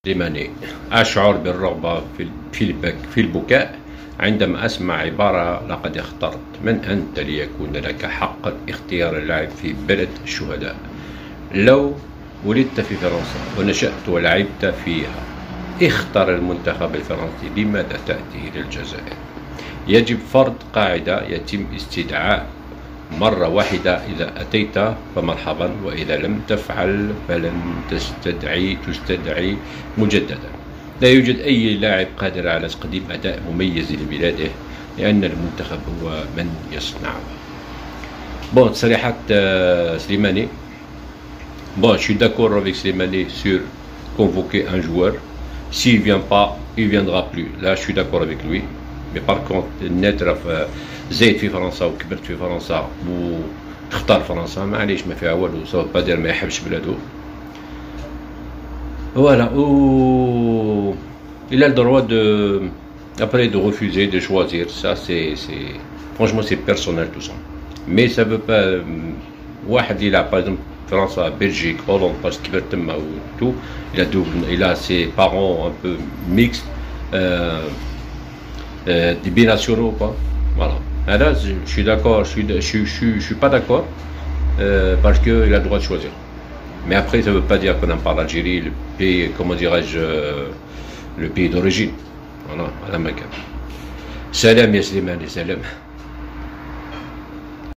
سليماني: أشعر بالرغبة في البكاء عندما أسمع عبارة لقد اخترت. من أنت ليكون لك حق اختيار اللعب في بلد الشهداء؟ لو ولدت في فرنسا ونشأت ولعبت فيها، اختر المنتخب الفرنسي. لماذا تأتي إلى الجزائر؟ يجب فرض قاعدة يتم استدعاء مرة واحدة. إذا أتيت فمرحبا، وإذا لم تفعل فلن تستدعي مجددا. لا يوجد أي لاعب قادر على تقديم أداء مميز لبلاده، لأن المنتخب هو من يصنعه. Bon, تصريحات سليماني. Bon, je suis d'accord avec Slimani sur convoquer un joueur. S'il ne vient pas, il ne viendra plus. Là, je suis d'accord avec lui. Mais par contre, نتر زايد في فرنسا وكبرت في فرنسا وتختار فرنسا، معليش ما فيها والو. سوا با دير ما يحبش بلادو. Voilà. Il a le droit après de refuser, de choisir. Ça, franchement, c'est personnel tout ça. Mais ça veut pas. واحد يلعب par exemple France, Belgique, Hollande, parce qu'il tout, il a ses parents un peu mixtes, des binationaux, quoi. Voilà. Et là, je suis d'accord, je suis pas d'accord, parce qu'il a le droit de choisir. Mais après, ça veut pas dire qu'on n'aime pas l'Algérie, le pays, comment dirais-je, le pays d'origine. Voilà, à la Mecque. Salam ya Slimani, salam.